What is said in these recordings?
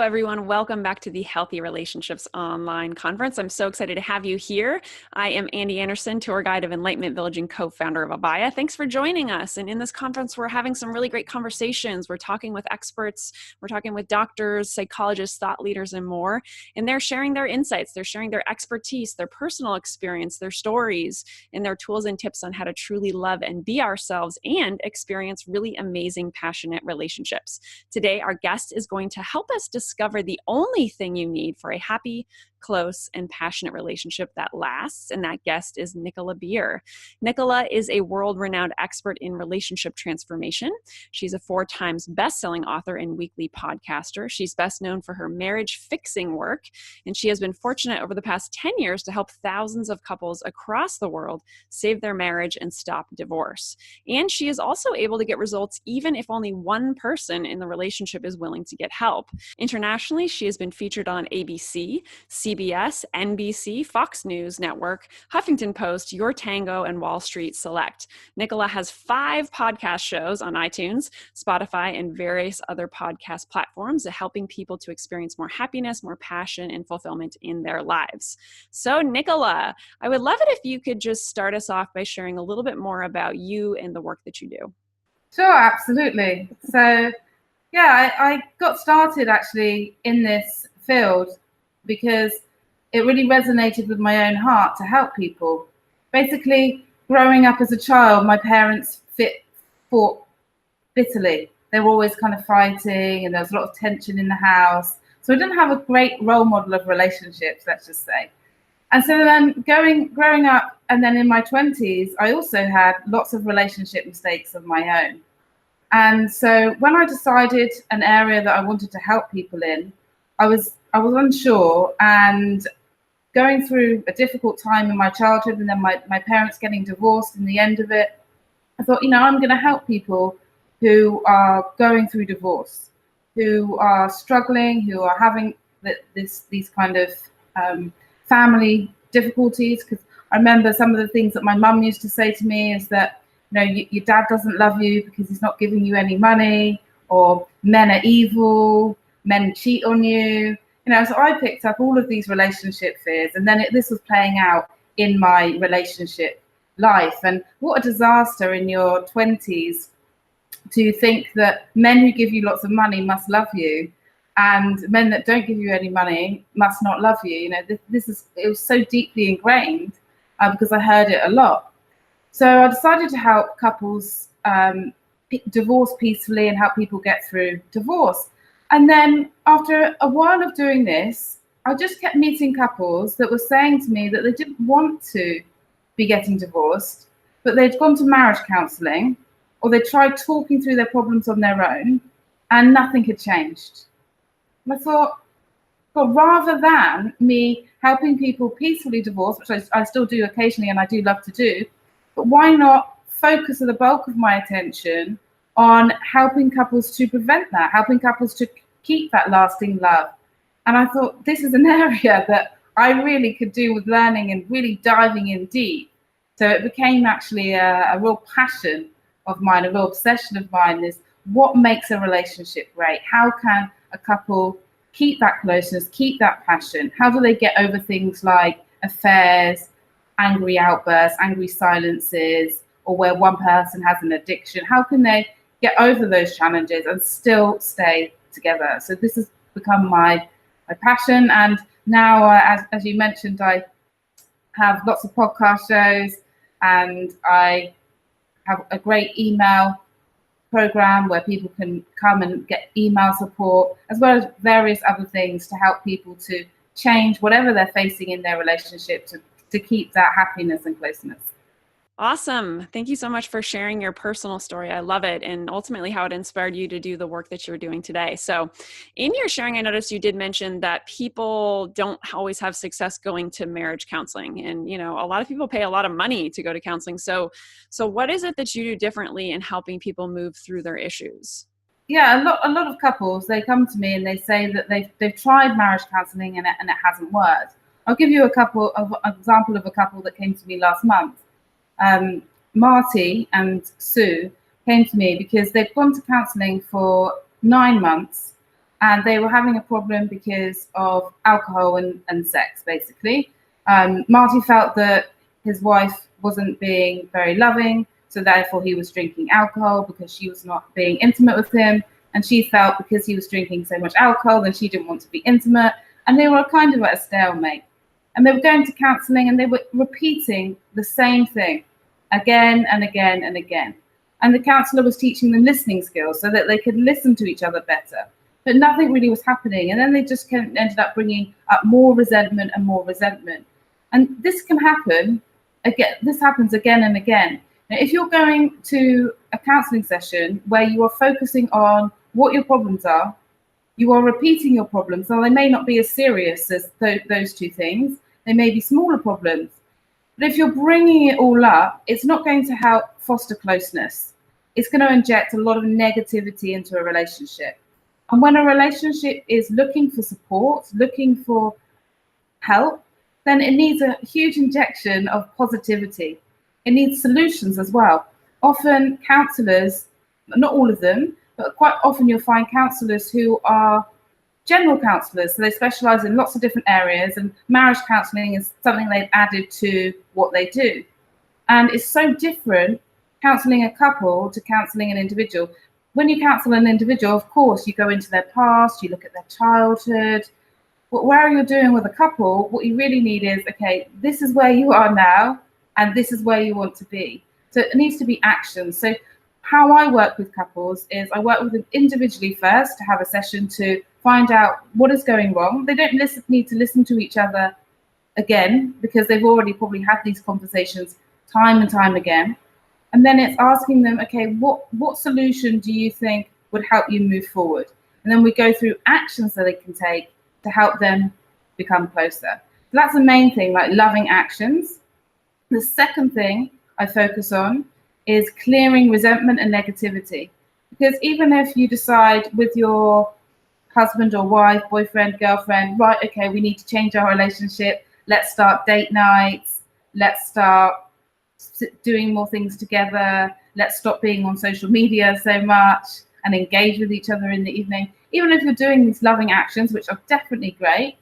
everyone. Welcome back to the Healthy Relationships Online Conference. I'm so excited to have you here. I am Andy Anderson, tour guide of Enlightenment Village and co-founder of Abaya. Thanks for joining us. And in this conference, we're having some really great conversations. We're talking with experts, we're talking with doctors, psychologists, thought leaders, and more. And they're sharing their insights, they're sharing their expertise, their personal experience, their stories, and their tools and tips on how to truly love and be ourselves and experience really amazing, passionate relationships. Today, our guest is going to help us discover the only thing you need for a happy, close, and passionate relationship that lasts, and that guest is Nicola Beer. Nicola is a world-renowned expert in relationship transformation. She's a 4 times best-selling author and weekly podcaster. She's best known for her marriage fixing work, and she has been fortunate over the past 10 years to help thousands of couples across the world save their marriage and stop divorce. And she is also able to get results even if only one person in the relationship is willing to get help. Internationally, she has been featured on ABC, CBS, NBC, Fox News Network, Huffington Post, Your Tango, and Wall Street Select. Nicola has 5 podcast shows on iTunes, Spotify, and various other podcast platforms, helping people to experience more happiness, more passion, and fulfillment in their lives. So, Nicola, I would love it if you could just start us off by sharing a little bit more about you and the work that you do. Sure, absolutely. So, yeah, I got started actually in this field because it really resonated with my own heart to help people. Basically, growing up as a child, my parents fought bitterly. They were always kind of fighting, and there was a lot of tension in the house. So I didn't have a great role model of relationships, let's just say. And so then growing up, and then in my 20s, I also had lots of relationship mistakes of my own. And so when I decided an area that I wanted to help people in, I was unsure and going through a difficult time in my childhood, and then my parents getting divorced in the end of it. I thought, I'm going to help people who are going through divorce, who are struggling, who are having these kind of family difficulties. Because I remember some of the things that my mum used to say to me is that, your dad doesn't love you because he's not giving you any money, or men are evil, men cheat on you. So I picked up all of these relationship fears, and then this was playing out in my relationship life. And what a disaster in your 20s to think that men who give you lots of money must love you, and men that don't give you any money must not love you. It was so deeply ingrained because I heard it a lot. So I decided to help couples divorce peacefully and help people get through divorce. And then after a while of doing this, I just kept meeting couples that were saying to me that they didn't want to be getting divorced, but they'd gone to marriage counselling, or they tried talking through their problems on their own, and nothing had changed. And I thought, well, rather than me helping people peacefully divorce, which I still do occasionally and I do love to do, but why not focus the bulk of my attention on helping couples to prevent that, helping couples to keep that lasting love. And I thought, this is an area that I really could do with learning and really diving in deep. So it became actually a real passion of mine, a real obsession of mine, is what makes a relationship great? How can a couple keep that closeness, keep that passion? How do they get over things like affairs, angry outbursts, angry silences, or where one person has an addiction? How can they get over those challenges and still stay together? So this has become my passion. And now, as you mentioned, I have lots of podcast shows, and I have a great email program where people can come and get email support, as well as various other things to help people to change whatever they're facing in their relationship to keep that happiness and closeness. Awesome. Thank you so much for sharing your personal story. I love it. And ultimately how it inspired you to do the work that you're doing today. So in your sharing, I noticed you did mention that people don't always have success going to marriage counseling. And, a lot of people pay a lot of money to go to counseling. So what is it that you do differently in helping people move through their issues? Yeah, a lot of couples, they come to me and they say that they've tried marriage counseling and it hasn't worked. I'll give you an example of a couple that came to me last month. Marty and Sue came to me because they'd gone to counselling for 9 months, and they were having a problem because of alcohol and sex, basically. Marty felt that his wife wasn't being very loving, so therefore he was drinking alcohol because she was not being intimate with him. And she felt because he was drinking so much alcohol, then she didn't want to be intimate. And they were kind of at a stalemate. And they were going to counselling and they were repeating the same thing again and again and again. And the counsellor was teaching them listening skills so that they could listen to each other better. But nothing really was happening. And then they just ended up bringing up more resentment and more resentment. And this can happen again. This happens again and again. Now, if you're going to a counselling session where you are focusing on what your problems are, you are repeating your problems. So they may not be as serious as those two things. They may be smaller problems. But if you're bringing it all up, it's not going to help foster closeness. It's going to inject a lot of negativity into a relationship. And when a relationship is looking for support, looking for help, then it needs a huge injection of positivity. It needs solutions as well. Often counsellors, not all of them, but quite often you'll find counsellors who are general counsellors. So they specialise in lots of different areas, and marriage counselling is something they've added to what they do. And it's so different counselling a couple to counselling an individual. When you counsel an individual, of course, you go into their past, you look at their childhood. But where you're doing with a couple, what you really need is, okay, this is where you are now, and this is where you want to be. So it needs to be action. So how I work with couples is I work with them individually first to have a session to find out what is going wrong. They don't need to listen to each other again because they've already probably had these conversations time and time again. And then it's asking them, okay, what solution do you think would help you move forward? And then we go through actions that they can take to help them become closer. So that's the main thing, like loving actions. The second thing I focus on is clearing resentment and negativity. Because even if you decide with your husband or wife, boyfriend, girlfriend, right, okay, we need to change our relationship. Let's start date nights. Let's start doing more things together. Let's stop being on social media so much and engage with each other in the evening. Even if you're doing these loving actions, which are definitely great,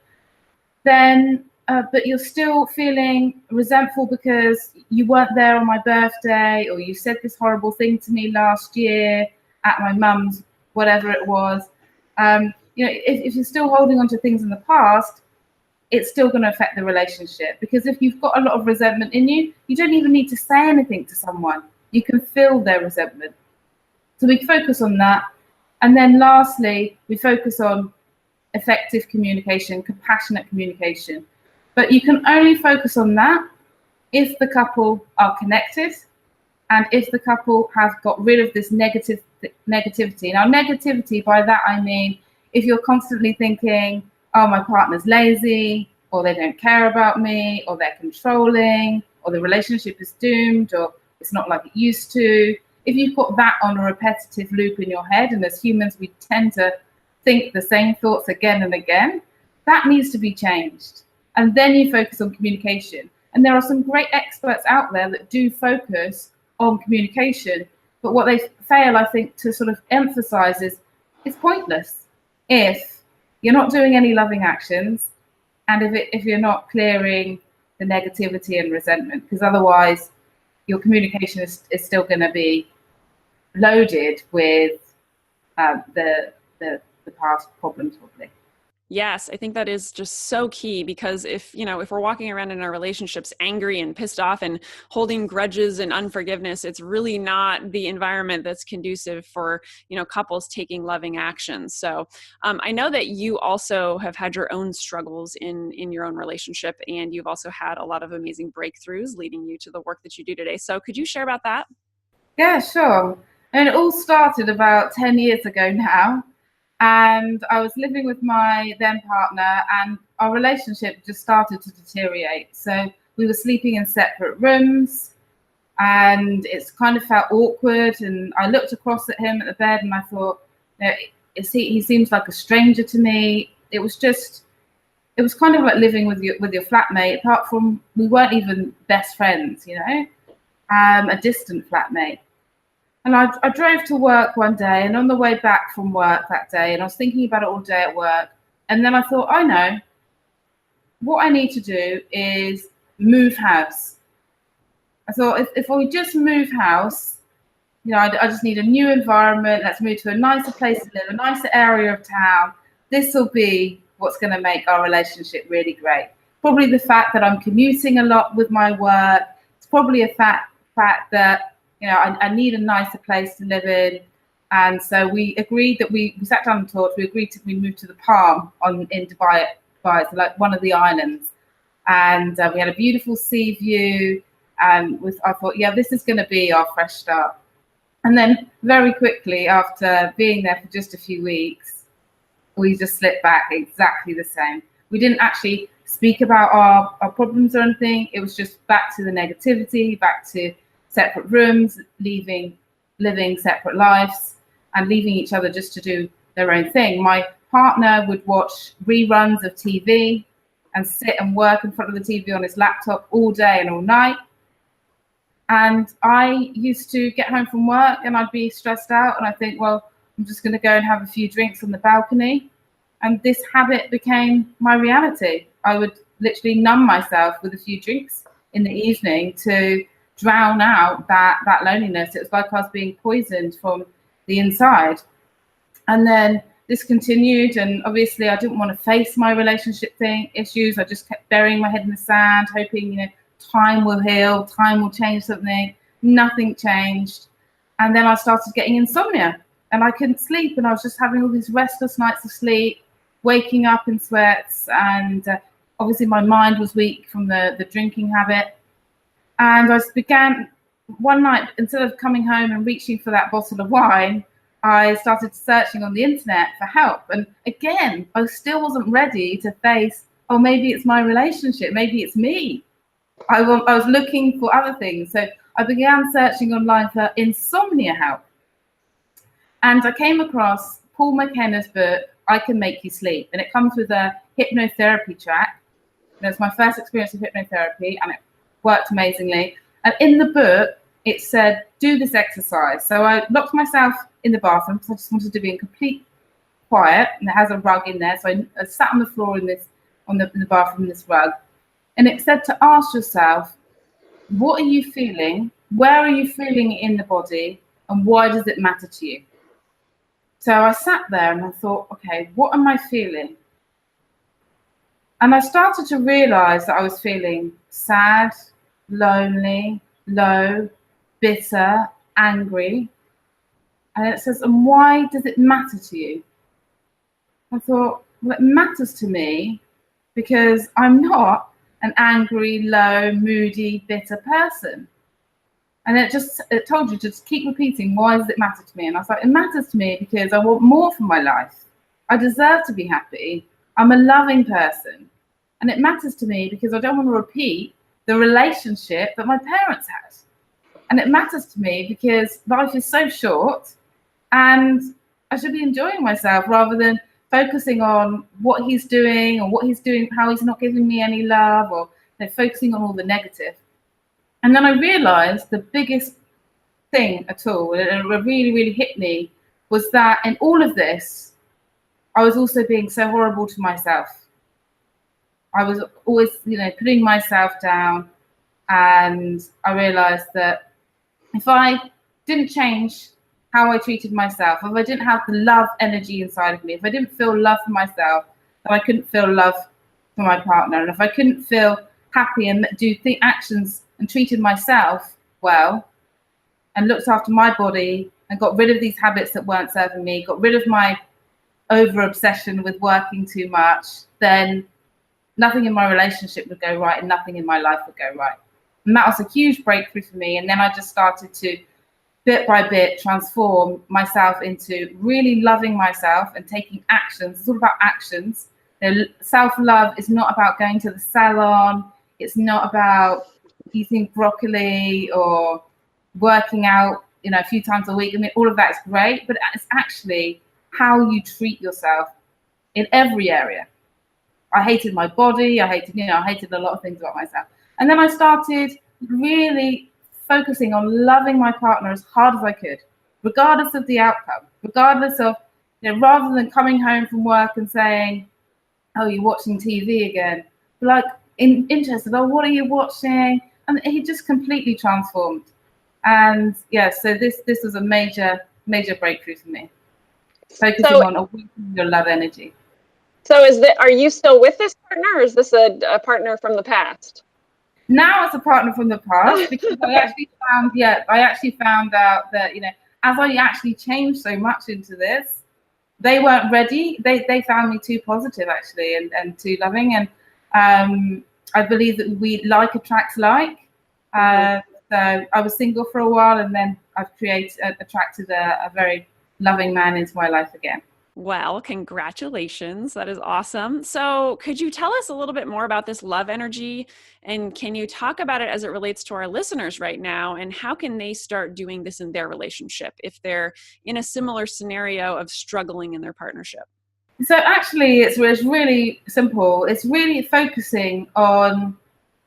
then but you're still feeling resentful because you weren't there on my birthday, or you said this horrible thing to me last year at my mum's, whatever it was. If you're still holding on to things in the past, it's still going to affect the relationship, because if you've got a lot of resentment in you, you don't even need to say anything to someone. You can feel their resentment. So we focus on that. And then lastly, we focus on effective communication, compassionate communication. But you can only focus on that if the couple are connected and if the couple have got rid of this negativity. Now, negativity, by that I mean if you're constantly thinking, oh, my partner's lazy, or they don't care about me, or they're controlling, or the relationship is doomed, or it's not like it used to. If you've got that on a repetitive loop in your head, and as humans we tend to think the same thoughts again and again, that needs to be changed. And then you focus on communication. And there are some great experts out there that do focus on communication, but what they fail, I think, to sort of emphasize is it's pointless if you're not doing any loving actions, and if you're not clearing the negativity and resentment, because otherwise your communication is still going to be loaded with the past problems, probably. Yes, I think that is just so key, because if we're walking around in our relationships angry and pissed off and holding grudges and unforgiveness, it's really not the environment that's conducive for, couples taking loving actions. So I know that you also have had your own struggles in your own relationship, and you've also had a lot of amazing breakthroughs leading you to the work that you do today. So could you share about that? Yeah, sure. And it all started about 10 years ago now. And I was living with my then partner, and our relationship just started to deteriorate. So we were sleeping in separate rooms, and it's kind of felt awkward. And I looked across at him at the bed, and I thought, he seems like a stranger to me. It was kind of like living with your flatmate. Apart from, we weren't even best friends, a distant flatmate. And I drove to work one day, and on the way back from work that day, and I was thinking about it all day at work. And then I thought, I know, what I need to do is move house. I thought if we just move house, I just need a new environment. Let's move to a nicer place to live, a nicer area of town. This will be what's going to make our relationship really great. Probably the fact that I'm commuting a lot with my work. It's probably a fact that I need a nicer place to live in. And so we agreed that we sat down and talked. We agreed we moved to the Palm in Dubai. It's like one of the islands, and we had a beautiful sea view. And I thought, yeah, this is going to be our fresh start. And then very quickly, after being there for just a few weeks, we just slipped back exactly the same. We didn't actually speak about our problems or anything. It was just back to the negativity, back to separate rooms, living separate lives, and leaving each other just to do their own thing. My partner would watch reruns of TV and sit and work in front of the TV on his laptop all day and all night. And I used to get home from work and I'd be stressed out, and I think, well, I'm just going to go and have a few drinks on the balcony. And this habit became my reality. I would literally numb myself with a few drinks in the evening to drown out that loneliness. It was like I was being poisoned from the inside. And then this continued, and obviously I didn't want to face my relationship issues. I just kept burying my head in the sand, hoping, time will heal, time will change something. Nothing changed. And then I started getting insomnia, and I couldn't sleep, and I was just having all these restless nights of sleep, waking up in sweats, and obviously my mind was weak from the drinking habit. And I began one night, instead of coming home and reaching for that bottle of wine, I started searching on the internet for help. And again, I still wasn't ready to face, oh, maybe it's my relationship, maybe it's me. I was looking for other things. So I began searching online for insomnia help. And I came across Paul McKenna's book, I Can Make You Sleep. And it comes with a hypnotherapy track. It was my first experience of hypnotherapy, and it worked amazingly. And in the book, it said, do this exercise. So I locked myself in the bathroom because I just wanted to be in complete quiet. And it has a rug in there. So I sat on the floor in the bathroom in this rug. And it said to ask yourself, what are you feeling? Where are you feeling it in the body? And why does it matter to you? So I sat there and I thought, okay, what am I feeling? And I started to realize that I was feeling sad, lonely, low, bitter, angry. And it says, and why does it matter to you? I thought, well, it matters to me because I'm not an angry, low, moody, bitter person. And it told you to just keep repeating, why does it matter to me? And I was like, it matters to me because I want more from my life. I deserve to be happy. I'm a loving person. And it matters to me because I don't want to repeat the relationship that my parents had. And it matters to me because life is so short and I should be enjoying myself rather than focusing on what he's doing or how he's not giving me any love, or focusing on all the negative. And then I realized the biggest thing at all, and it really, really hit me, was that in all of this, I was also being so horrible to myself. I was always, putting myself down. And I realized that if I didn't change how I treated myself, if I didn't have the love energy inside of me, if I didn't feel love for myself, then I couldn't feel love for my partner. And if I couldn't feel happy and do actions and treated myself well and looked after my body and got rid of these habits that weren't serving me, got rid of my over obsession with working too much, then nothing in my relationship would go right and nothing in my life would go right. And that was a huge breakthrough for me. And then I just started to, bit by bit, transform myself into really loving myself and taking actions. It's all about actions. Self-love is not about going to the salon. It's not about eating broccoli or working out, a few times a week. I mean, all of that is great, but it's actually how you treat yourself in every area. I hated my body. I hated a lot of things about myself. And then I started really focusing on loving my partner as hard as I could. regardless of the outcome, regardless of, rather than coming home from work and saying, oh, you're watching TV again, like interested, oh, what are you watching? And he just completely transformed. And yeah, so this was a major breakthrough for me, focusing on awakening your love energy. So are you still with this partner, or is this a partner from the past? Now it's a partner from the past, because I actually found out that, as I actually changed so much into this, they weren't ready. They found me too positive, actually, and too loving. And I believe that like attracts like. So I was single for a while, and then I've attracted a very loving man into my life again. Well, congratulations. That is awesome. So could you tell us a little bit more about this love energy, and can you talk about it as it relates to our listeners right now, and how can they start doing this in their relationship if they're in a similar scenario of struggling in their partnership? So actually, it's really simple. It's really focusing on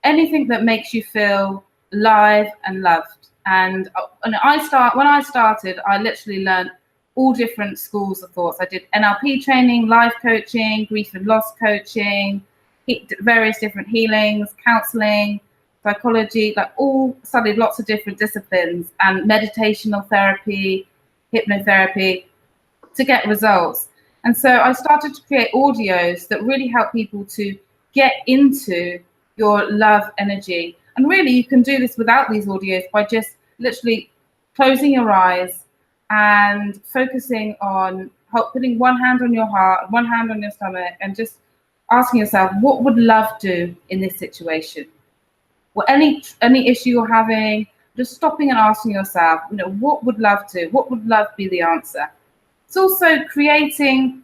anything that makes you feel alive and loved. And when I started, I literally learned all different schools of thoughts. I did NLP training, life coaching, grief and loss coaching, various different healings, counseling, psychology, all studied lots of different disciplines, and meditational therapy, hypnotherapy, to get results. And so I started to create audios that really help people to get into your love energy. And really, you can do this without these audios by just literally closing your eyes and focusing on putting one hand on your heart, one hand on your stomach, and just asking yourself, what would love do in this situation? Well, any issue you're having, just stopping and asking yourself, what would love do? What would love be the answer? It's also creating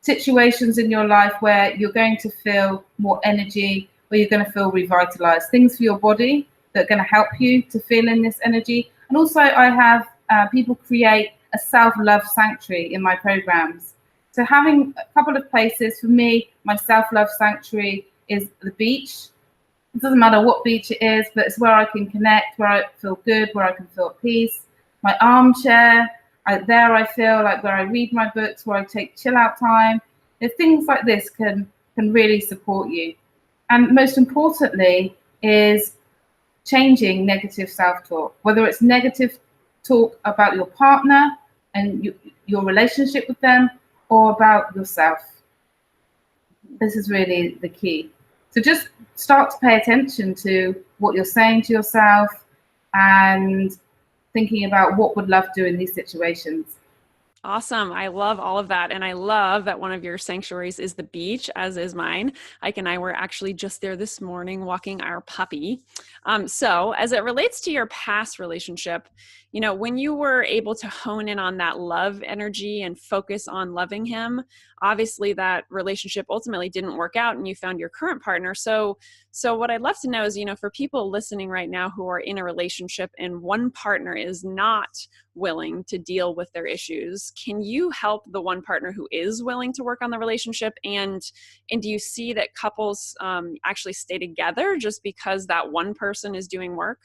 situations in your life where you're going to feel more energy, where you're going to feel revitalized, things for your body that are going to help you to feel in this energy. And also I have people create a self-love sanctuary in my programs. So having a couple of places, for me, my self-love sanctuary is the beach. It doesn't matter what beach it is, but it's where I can connect, where I feel good, where I can feel at peace. My armchair, there I feel like where I read my books, where I take chill out time. Things like this can really support you. And most importantly is changing negative self-talk, whether it's negative talk about your partner and your relationship with them, or about yourself. This is really the key. So just start to pay attention to what you're saying to yourself and thinking about what would love do in these situations. Awesome. I love all of that. And I love that one of your sanctuaries is the beach, as is mine. Ike and I were actually just there this morning walking our puppy. So as it relates to your past relationship, when you were able to hone in on that love energy and focus on loving him, obviously that relationship ultimately didn't work out and you found your current partner. So what I'd love to know is, for people listening right now who are in a relationship and one partner is not willing to deal with their issues, can you help the one partner who is willing to work on the relationship? And do you see that couples actually stay together just because that one person is doing work?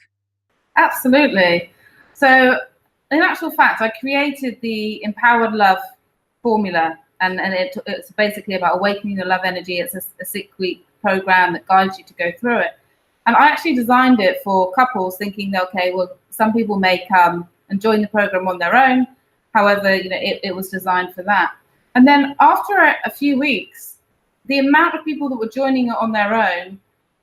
Absolutely. So in actual fact, I created the Empowered Love formula, and it's basically about awakening the love energy. It's a 6-week program that guides you to go through it. And I actually designed it for couples, thinking that, okay, well, some people may come and join the program on their own. However, it was designed for that. And then after a few weeks, the amount of people that were joining it on their own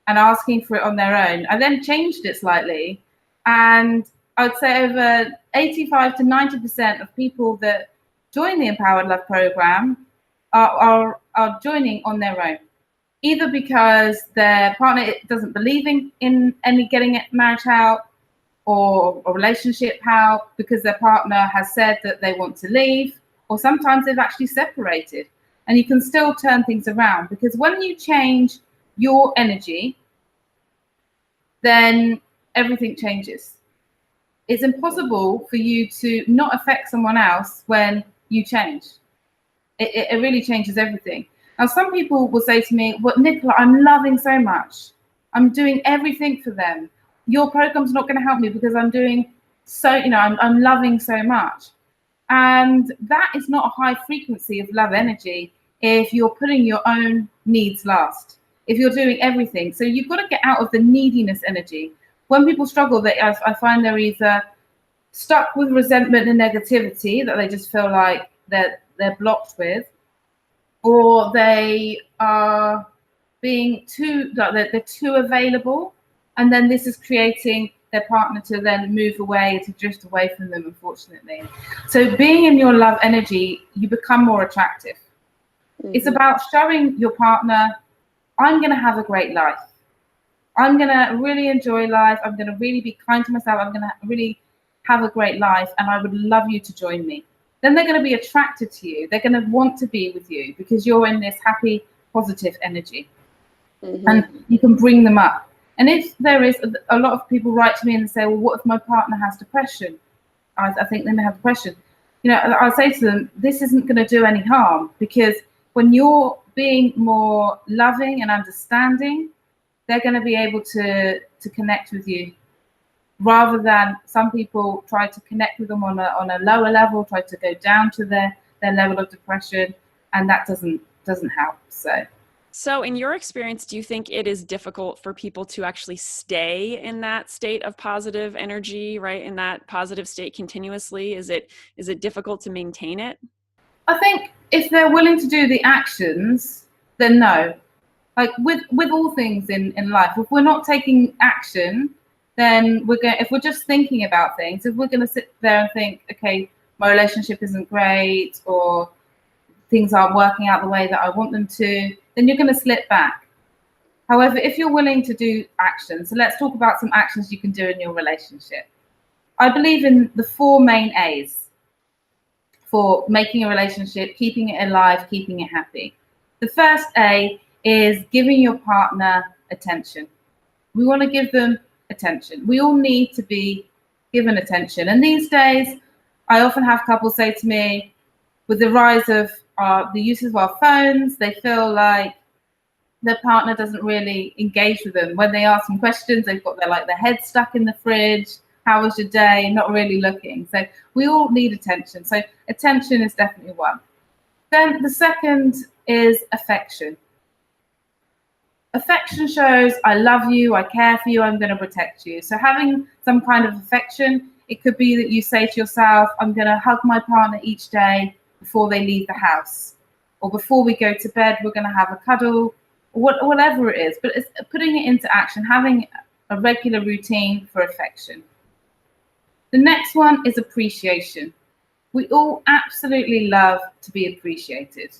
and asking for it on their own, I then changed it slightly. And I'd say over 85 to 90% of people that join the Empowered Love program are joining on their own, either because their partner doesn't believe in any getting marriage help or a relationship help, because their partner has said that they want to leave, or sometimes they've actually separated. And you can still turn things around, because when you change your energy, then everything changes. It's impossible for you to not affect someone else when you change. It really changes everything. Now, some people will say to me, well, Nicola, I'm loving so much. I'm doing everything for them. Your program's not going to help me because I'm doing so, I'm loving so much. And that is not a high frequency of love energy if you're putting your own needs last, if you're doing everything. So you've got to get out of the neediness energy. When people struggle, I find they're either stuck with resentment and negativity that they just feel like they're blocked with, or they are being too, like they're too available, and then this is creating their partner to then move away, to drift away from them, unfortunately. So being in your love energy, you become more attractive. Mm-hmm. It's about showing your partner, I'm going to have a great life. I'm going to really enjoy life. I'm going to really be kind to myself. I'm going to really have a great life, and I would love you to join me. Then they're going to be attracted to you. They're going to want to be with you because you're in this happy, positive energy. Mm-hmm. And you can bring them up. And if there is, a lot of people write to me and say, well, what if my partner has depression? I think they may have depression. I'll say to them, this isn't going to do any harm, because when you're being more loving and understanding, they're going to be able to connect with you, rather than some people try to connect with them on a lower level, try to go down to their level of depression, and that doesn't help. So in your experience, do you think it is difficult for people to actually stay in that state of positive energy, right? In that positive state continuously? Is it difficult to maintain it? I think if they're willing to do the actions, then no. Like with all things in life, if we're not taking action, then if we're just thinking about things, if we're going to sit there and think, okay, my relationship isn't great, or things aren't working out the way that I want them to, then you're going to slip back. However, if you're willing to do action, so let's talk about some actions you can do in your relationship. I believe in the 4 main A's for making a relationship, keeping it alive, keeping it happy. The first A is giving your partner attention. We want to give them attention. We all need to be given attention. And these days, I often have couples say to me, with the rise of the use of our phones, they feel like their partner doesn't really engage with them. When they ask them questions, they've got their head stuck in the fridge. How was your day? Not really looking. So we all need attention. So attention is definitely one. Then the second is affection. Affection shows I love you, I care for you, I'm going to protect you. So having some kind of affection, it could be that you say to yourself, I'm going to hug my partner each day before they leave the house, or before we go to bed, we're going to have a cuddle, or whatever it is. But it's putting it into action, having a regular routine for affection. The next one is appreciation. We all absolutely love to be appreciated.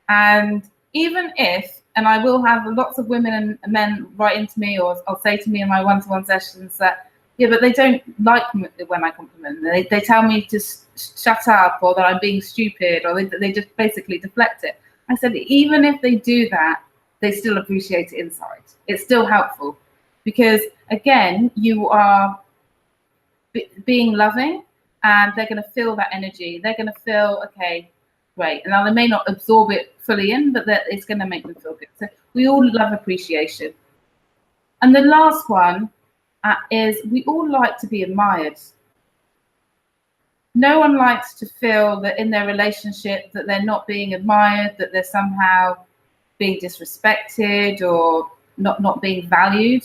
And even if, and I will have lots of women and men write into me, or I'll say to me in my one-to-one sessions that, yeah, but they don't like me when I compliment them. They tell me to shut up, or that I'm being stupid, or they just basically deflect it. I said, even if they do that, they still appreciate it inside. It's still helpful, because again, you are being loving, and they're going to feel that energy. They're going to feel, okay, great. And now they may not absorb it fully in, but it's going to make them feel good. So we all love appreciation. And the last one is we all like to be admired. No one likes to feel that in their relationship that they're not being admired, that they're somehow being disrespected or not being valued.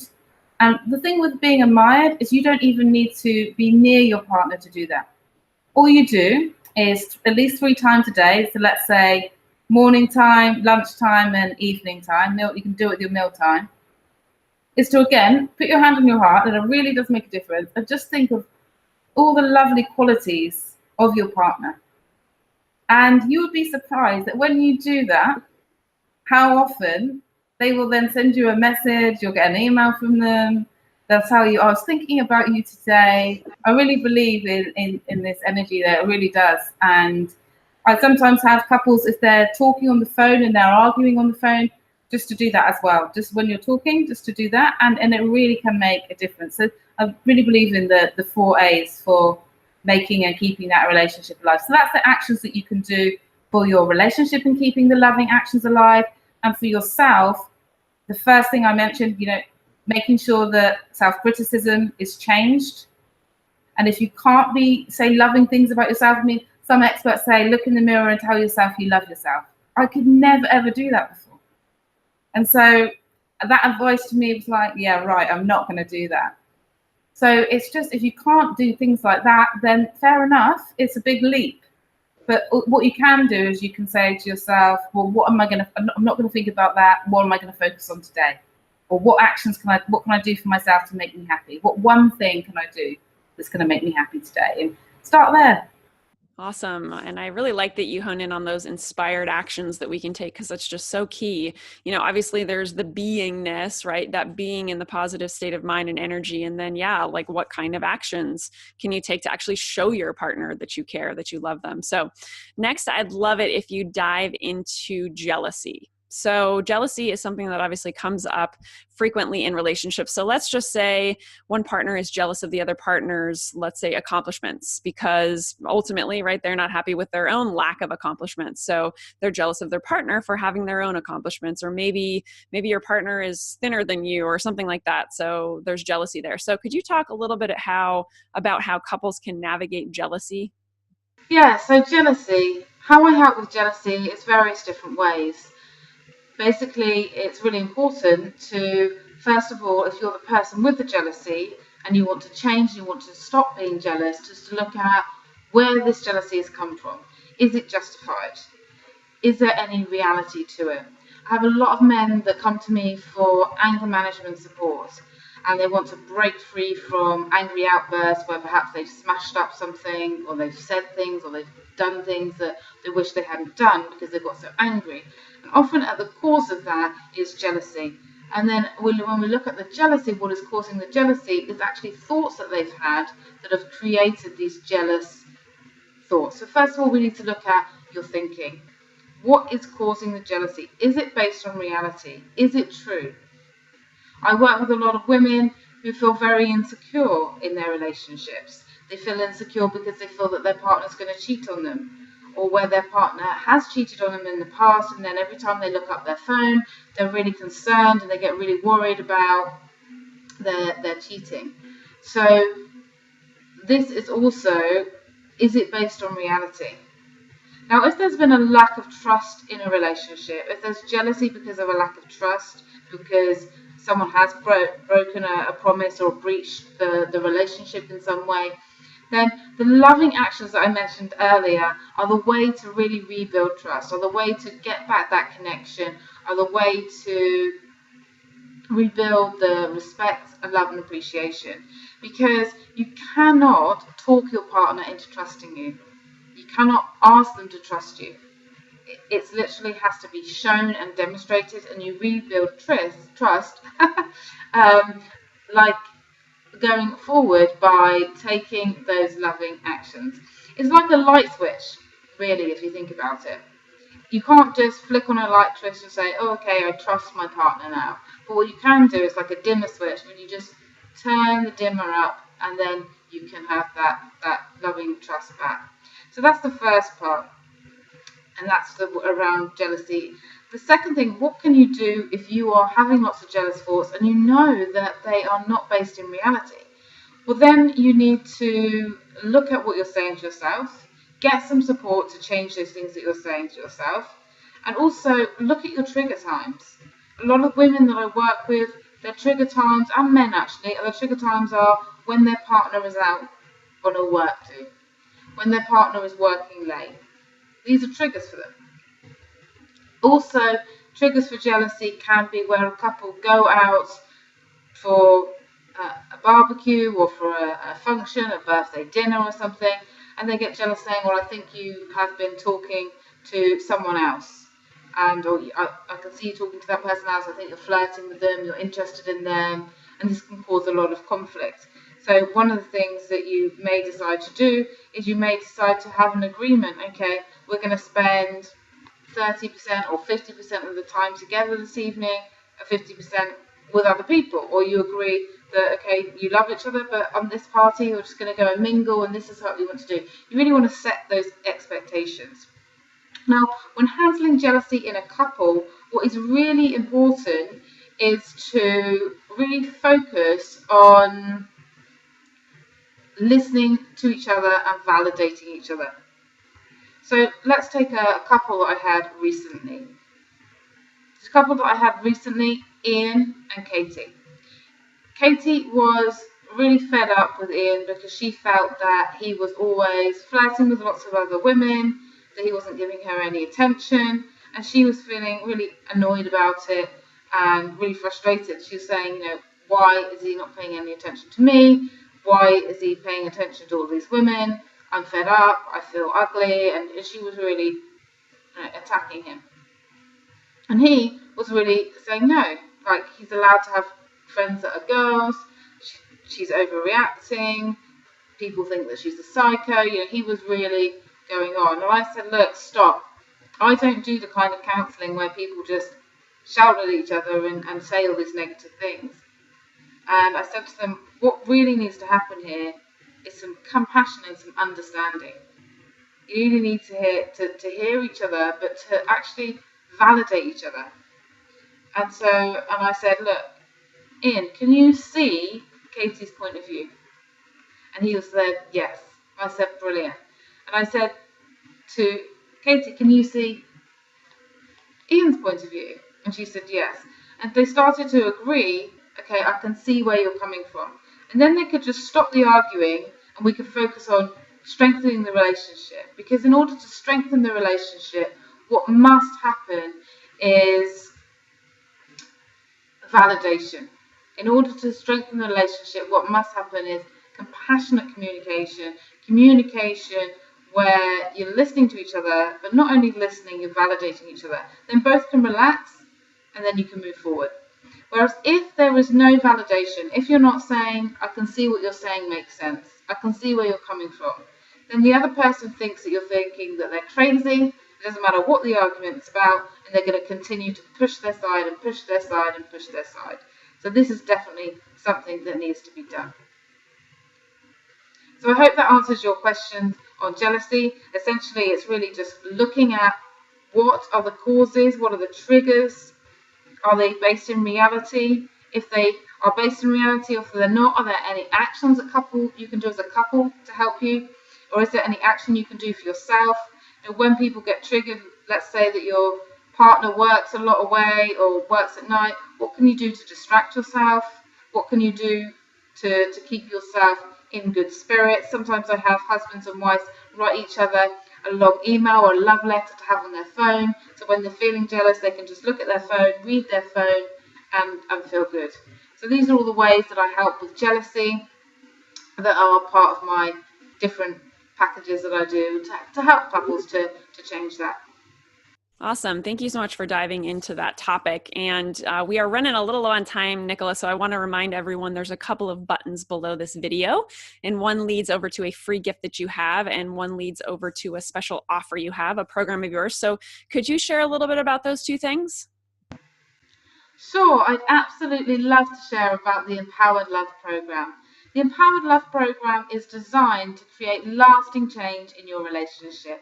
And the thing with being admired is you don't even need to be near your partner to do that. All you do is at least 3 times a day. So let's say morning time, lunchtime, and evening time. You can do it with your meal time. Is to, again, put your hand on your heart, and it really does make a difference. And just think of all the lovely qualities of your partner. And you would be surprised that when you do that, how often they will then send you a message, you'll get an email from them, they'll tell you, I was thinking about you today. I really believe in this energy there, it really does. And I sometimes have couples, if they're talking on the phone and they're arguing on the phone, just to do that as well. Just when you're talking, just to do that. And it really can make a difference. So I really believe in the 4 A's for making and keeping that relationship alive. So that's the actions that you can do for your relationship and keeping the loving actions alive. And for yourself, the first thing I mentioned, making sure that self-criticism is changed. And if you can't say loving things about yourself, I mean, some experts say, look in the mirror and tell yourself you love yourself. I could never, ever do that before. And so that advice to me was like, yeah, right, I'm not going to do that. So it's just, if you can't do things like that, then fair enough, it's a big leap. But what you can do is you can say to yourself, well, I'm not going to think about that. What am I going to focus on today? Or what can I do for myself to make me happy? What one thing can I do that's going to make me happy today? And start there. Awesome. And I really like that you hone in on those inspired actions that we can take, because that's just so key. You know, obviously there's the beingness, right? That being in the positive state of mind and energy. And then, yeah, like what kind of actions can you take to actually show your partner that you care, that you love them? So next, I'd love it if you dive into jealousy. So jealousy is something that obviously comes up frequently in relationships. So let's just say one partner is jealous of the other partner's, let's say, accomplishments, because ultimately, right, they're not happy with their own lack of accomplishments. So they're jealous of their partner for having their own accomplishments, or maybe your partner is thinner than you or something like that. So there's jealousy there. So could you talk a little bit about how couples can navigate jealousy? Yeah, so jealousy, how I help with jealousy is various different ways. Basically, it's really important to, first of all, if you're the person with the jealousy and you want to change, you want to stop being jealous, just to look at where this jealousy has come from. Is it justified? Is there any reality to it? I have a lot of men that come to me for anger management support, and they want to break free from angry outbursts where perhaps they've smashed up something, or they've said things, or they've done things that they wish they hadn't done because they got so angry. And often at the cause of that is jealousy. And then when we look at the jealousy, what is causing the jealousy is actually thoughts that they've had that have created these jealous thoughts. So first of all, we need to look at your thinking. What is causing the jealousy? Is it based on reality? Is it true? I work with a lot of women who feel very insecure in their relationships. They feel insecure because they feel that their partner's going to cheat on them, or where their partner has cheated on them in the past, and then every time they look up their phone, they're really concerned and they get really worried about their cheating. So this is also, is it based on reality? Now, if there's been a lack of trust in a relationship, if there's jealousy because of a lack of trust, because someone has broken a promise or breached the relationship in some way, then the loving actions that I mentioned earlier are the way to really rebuild trust, are the way to get back that connection, are the way to rebuild the respect and love and appreciation. Because you cannot talk your partner into trusting you. You cannot ask them to trust you. It literally has to be shown and demonstrated, and you rebuild trust like going forward by taking those loving actions. It's like a light switch, really, if you think about it. You can't just flick on a light switch and say, oh, okay, I trust my partner now. But what you can do is like a dimmer switch, when you just turn the dimmer up, and then you can have that loving trust back. So that's the first part, and that's around jealousy. The second thing, what can you do if you are having lots of jealous thoughts and you know that they are not based in reality? Well, then you need to look at what you're saying to yourself, get some support to change those things that you're saying to yourself, and also look at your trigger times. A lot of women that I work with, their trigger times, and men actually, their trigger times are when their partner is out on a work do, when their partner is working late. These are triggers for them. Also, triggers for jealousy can be where a couple go out for a barbecue or for a function, a birthday dinner or something, and they get jealous saying, well, I think you have been talking to someone else, and or I can see you talking to that person else, I think you're flirting with them, you're interested in them, and this can cause a lot of conflict. So one of the things that you may decide to do is you may decide to have an agreement. Okay, we're going to spend 30% or 50% of the time together this evening, 50% with other people. Or you agree that, okay, you love each other, but on this party, we're just going to go and mingle, and this is what we want to do. You really want to set those expectations. Now, when handling jealousy in a couple, what is really important is to really focus on listening to each other and validating each other. So let's take a couple that I had recently. The couple that I had recently, Ian and Katie. Katie was really fed up with Ian because she felt that he was always flirting with lots of other women, that he wasn't giving her any attention, and she was feeling really annoyed about it and really frustrated. She was saying, why is he not paying any attention to me? Why is he paying attention to all these women? I'm fed up, I feel ugly, and she was really attacking him. And he was really saying no, like he's allowed to have friends that are girls, she's overreacting, people think that she's a psycho, he was really going on. And I said, look, stop. I don't do the kind of counselling where people just shout at each other and say all these negative things. And I said to them, what really needs to happen here is some compassion and some understanding. You really need to hear each other, but to actually validate each other. And I said, look, Ian, can you see Katie's point of view? And he said, yes. I said, brilliant. And I said to Katie, can you see Ian's point of view? And she said, yes. And they started to agree, okay, I can see where you're coming from. And then they could just stop the arguing and we could focus on strengthening the relationship. Because in order to strengthen the relationship, what must happen is validation. In order to strengthen the relationship, what must happen is compassionate communication where you're listening to each other, but not only listening, you're validating each other. Then both can relax and then you can move forward. Whereas if there is no validation, if you're not saying, I can see what you're saying makes sense, I can see where you're coming from, then the other person thinks that you're thinking that they're crazy. It doesn't matter what the argument's about, and they're going to continue to push their side and push their side and push their side. So this is definitely something that needs to be done. So I hope that answers your question on jealousy. Essentially, it's really just looking at what are the causes, what are the triggers, are they based in reality? If they are based in reality or if they're not, are there any actions you can do as a couple to help you? Or is there any action you can do for yourself? When people get triggered, let's say that your partner works a lot away or works at night, what can you do to distract yourself? What can you do to keep yourself in good spirits? Sometimes I have husbands and wives write each other a long email or a love letter to have on their phone. So when they're feeling jealous, they can just look at their phone, read their phone, and feel good. So these are all the ways that I help with jealousy that are part of my different packages that I do to help couples to change that. Awesome. Thank you so much for diving into that topic. And we are running a little low on time, Nicola, so I want to remind everyone there's a couple of buttons below this video, and one leads over to a free gift that you have, and one leads over to a special offer you have, a program of yours. So could you share a little bit about those two things? Sure, I'd absolutely love to share about the Empowered Love Program. The Empowered Love Program is designed to create lasting change in your relationship.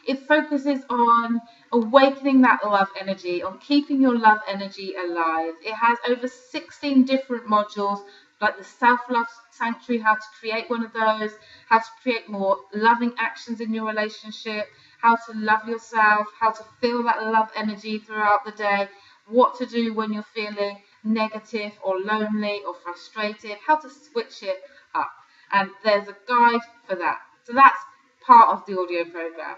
It focuses on awakening that love energy, on keeping your love energy alive. It has over 16 different modules, like the Self-Love Sanctuary, how to create one of those, how to create more loving actions in your relationship, how to love yourself, how to feel that love energy throughout the day, what to do when you're feeling negative or lonely or frustrated, how to switch it up. And there's a guide for that. So that's part of the audio program.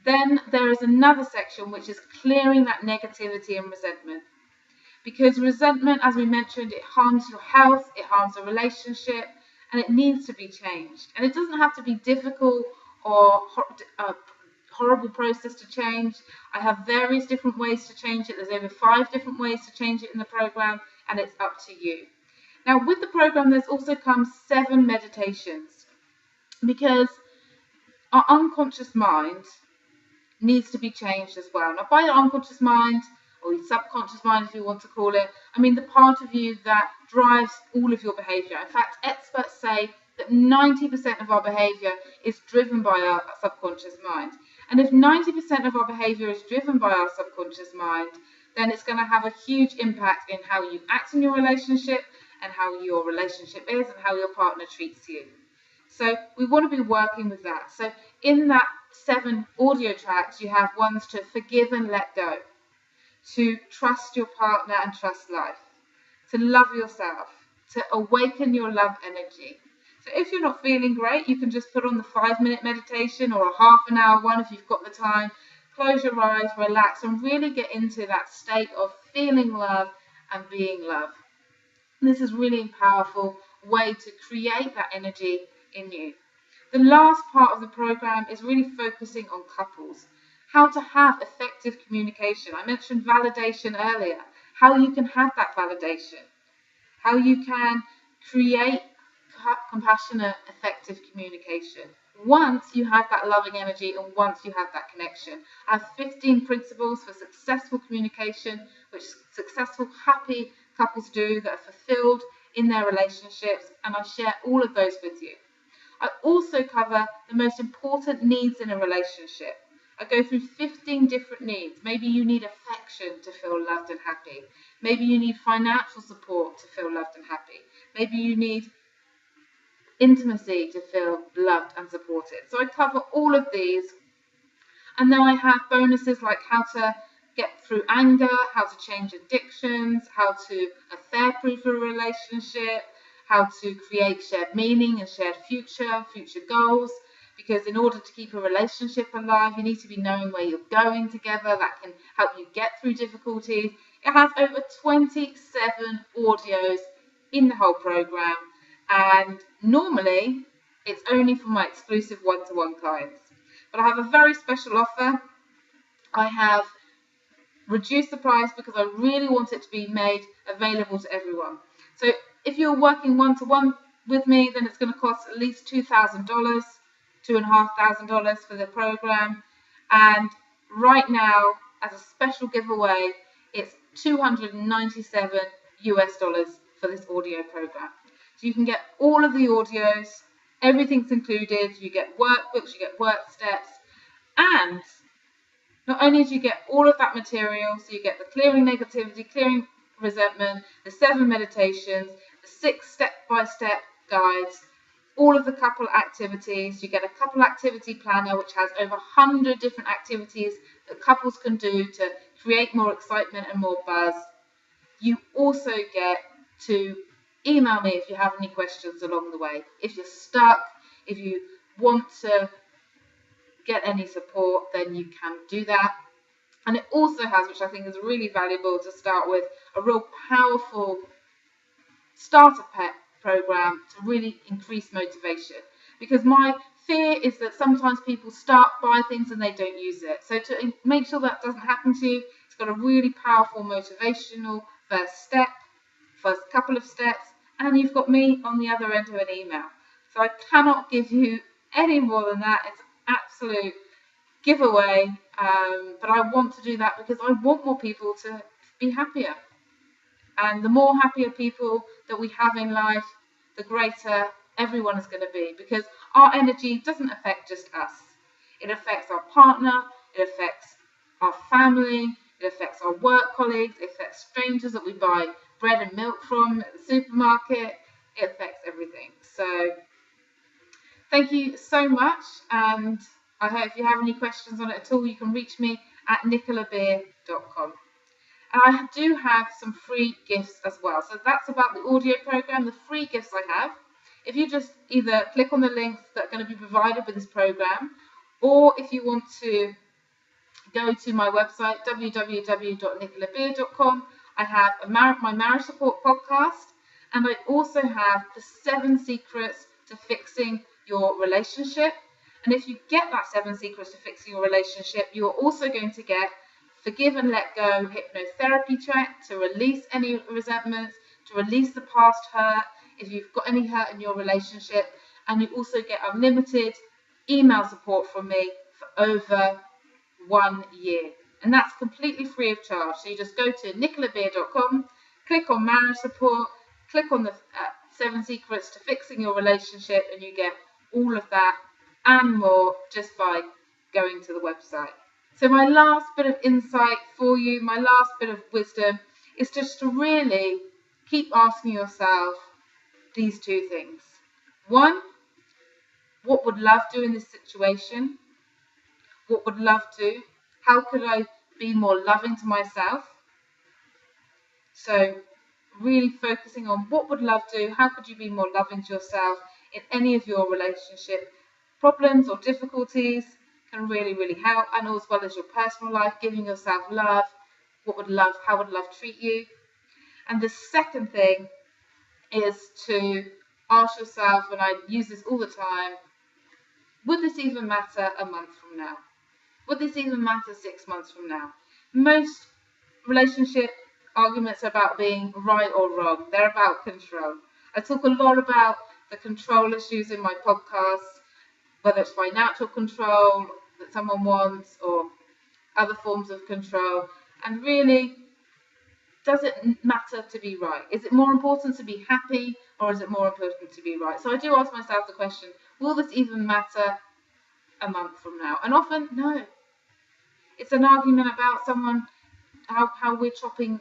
Then there is another section which is clearing that negativity and resentment. Because resentment, as we mentioned, it harms your health, it harms a relationship, and it needs to be changed. And it doesn't have to be difficult or a horrible process to change. I have various different ways to change it. There's over 5 different ways to change it in the program, and it's up to you. Now, with the program, there's also come 7 meditations, because our unconscious mind needs to be changed as well. Now, by your unconscious mind, or your subconscious mind, if you want to call it, I mean the part of you that drives all of your behavior. In fact, experts say that 90% of our behavior is driven by our subconscious mind. And if 90% of our behavior is driven by our subconscious mind, then it's going to have a huge impact in how you act in your relationship and how your relationship is and how your partner treats you. So we want to be working with that. So in that 7 audio tracks, you have ones to forgive and let go, to trust your partner and trust life, to love yourself, to awaken your love energy. So if you're not feeling great, you can just put on the 5-minute meditation or a half an hour one if you've got the time. Close your eyes, relax, and really get into that state of feeling love and being love. This is really a powerful way to create that energy in you. The last part of the program is really focusing on couples, how to have effective communication. I mentioned validation earlier, how you can have that validation, how you can create compassionate, effective communication. Once you have that loving energy and once you have that connection. I have 15 principles for successful communication, which successful, happy couples do that are fulfilled in their relationships, and I share all of those with you. I also cover the most important needs in a relationship. I go through 15 different needs. Maybe you need affection to feel loved and happy. Maybe you need financial support to feel loved and happy. Maybe you need intimacy to feel loved and supported. So I cover all of these. And then I have bonuses like how to get through anger, how to change addictions, how to affair-proof a relationship, how to create shared meaning and shared future goals. Because in order to keep a relationship alive, you need to be knowing where you're going together. That can help you get through difficulties. It has over 27 audios in the whole program. And normally, it's only for my exclusive one-to-one clients. But I have a very special offer. I have reduced the price because I really want it to be made available to everyone. So if you're working one-to-one with me, then it's going to cost at least $2,000, $2,500 for the program. And right now, as a special giveaway, it's $297 for this audio program. So you can get all of the audios, everything's included. You get workbooks, you get work steps, and not only do you get all of that material, so you get the clearing negativity, clearing resentment, the 7 meditations, the 6 step-by-step guides, all of the couple activities. You get a couple activity planner which has over 100 different activities that couples can do to create more excitement and more buzz. You also get to email me if you have any questions along the way. If you're stuck, if you want to get any support, then you can do that. And it also has, which I think is really valuable to start with, a real powerful starter pack program to really increase motivation. Because my fear is that sometimes people start, buy things and they don't use it. So to make sure that doesn't happen to you, it's got a really powerful motivational first step, first couple of steps, and you've got me on the other end of an email. So I cannot give you any more than that. It's absolute giveaway, but I want to do that because I want more people to be happier. And the more happier people that we have in life, the greater everyone is going to be, because our energy doesn't affect just us. It affects our partner, it affects our family, it affects our work colleagues, it affects strangers that we buy bread and milk from at the supermarket. It affects everything. So thank you so much, and I hope if you have any questions on it at all, you can reach me at nicolabeer.com. And I do have some free gifts as well. So that's about the audio program, the free gifts I have. If you just either click on the links that are going to be provided with this program, or if you want to go to my website, www.nicolabeer.com, I have my marriage support podcast, and I also have the 7 secrets to fixing your relationship. And if you get that 7 secrets to fixing your relationship, you're also going to get Forgive and Let Go hypnotherapy track to release any resentments, to release the past hurt, if you've got any hurt in your relationship. And you also get unlimited email support from me for over 1 year. And that's completely free of charge. So you just go to nicolabeer.com, click on marriage support, click on the 7 secrets to fixing your relationship, and you get all of that and more just by going to the website. So my last bit of insight for you, my last bit of wisdom, is just to really keep asking yourself these 2 things. 1, What would love do in this situation? What would love do? How could I be more loving to myself? So really focusing on what would love do? How could you be more loving to yourself in any of your relationship problems or difficulties can really, really help. And as well as your personal life, giving yourself love. How would love treat you? And the second thing is to ask yourself, and I use this all the time, would this even matter a month from now? Would this even matter 6 months from now? Most relationship arguments are about being right or wrong. They're about control. I talk a lot about the control issues in my podcast, whether it's financial control that someone wants or other forms of control. And really, does it matter to be right? Is it more important to be happy, or is it more important to be right? So I do ask myself the question, will this even matter a month from now? And often, no. It's an argument about someone, how we're chopping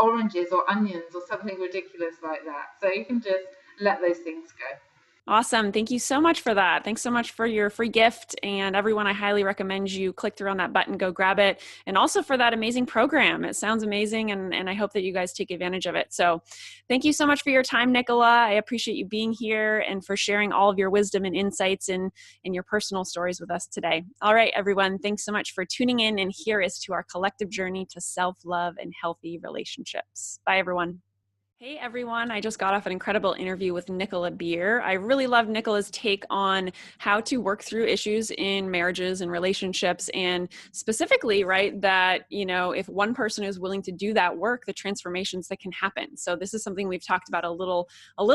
oranges or onions or something ridiculous like that. So you can just let those things go. Awesome. Thank you so much for that. Thanks so much for your free gift. And everyone, I highly recommend you click through on that button, go grab it. And also for that amazing program. It sounds amazing. And I hope that you guys take advantage of it. So thank you so much for your time, Nicola. I appreciate you being here and for sharing all of your wisdom and insights and your personal stories with us today. All right, everyone. Thanks so much for tuning in. And here is to our collective journey to self-love and healthy relationships. Bye, everyone. Hey everyone, I just got off an incredible interview with Nicola Beer. I really loved Nicola's take on how to work through issues in marriages and relationships, and specifically, right, that, if one person is willing to do that work, the transformations that can happen. So this is something we've talked about a little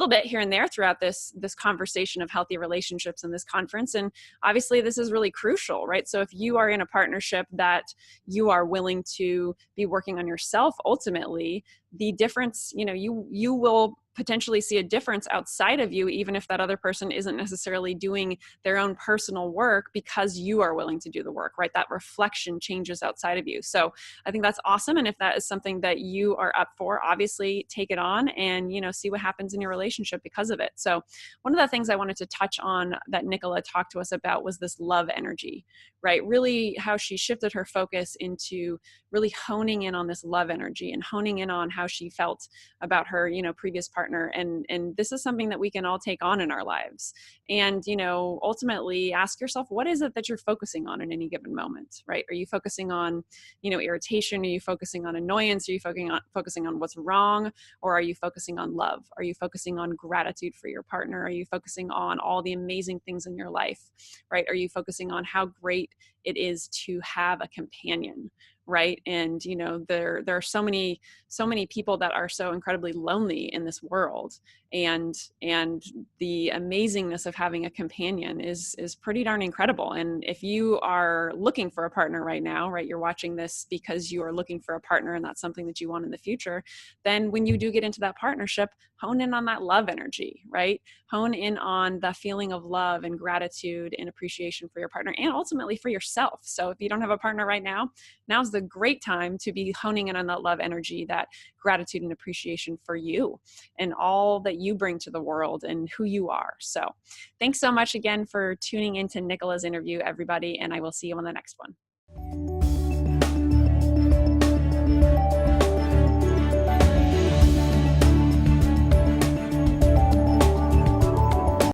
bit here and there throughout this conversation of healthy relationships in this conference. And obviously this is really crucial, right? So if you are in a partnership that you are willing to be working on yourself, ultimately, the difference, you will potentially see a difference outside of you, even if that other person isn't necessarily doing their own personal work, because you are willing to do the work, right? That reflection changes outside of you. So I think that's awesome. And if that is something that you are up for, obviously take it on and, see what happens in your relationship because of it. So one of the things I wanted to touch on that Nicola talked to us about was this love energy, right? Really how she shifted her focus into really honing in on this love energy and honing in on how she felt about her, previous partner. And this is something that we can all take on in our lives. And, ultimately ask yourself, what is it that you're focusing on in any given moment, right? Are you focusing on, irritation? Are you focusing on annoyance? Are you focusing on what's wrong? Or are you focusing on love? Are you focusing on gratitude for your partner? Are you focusing on all the amazing things in your life, right? Are you focusing on how great it is to have a companion, right? And there are so many people that are so incredibly lonely in this world, and the amazingness of having a companion is pretty darn incredible. And if you are looking for a partner right now, right, you're watching this because you are looking for a partner and that's something that you want in the future, then when you do get into that partnership, hone in on that love energy, right? Hone in on the feeling of love and gratitude and appreciation for your partner and ultimately for yourself. So if you don't have a partner right now, now's the great time to be honing in on that love energy, that gratitude and appreciation for you and all that you bring to the world and who you are. So thanks so much again for tuning into Nicola's interview, everybody, and I will see you on the next one.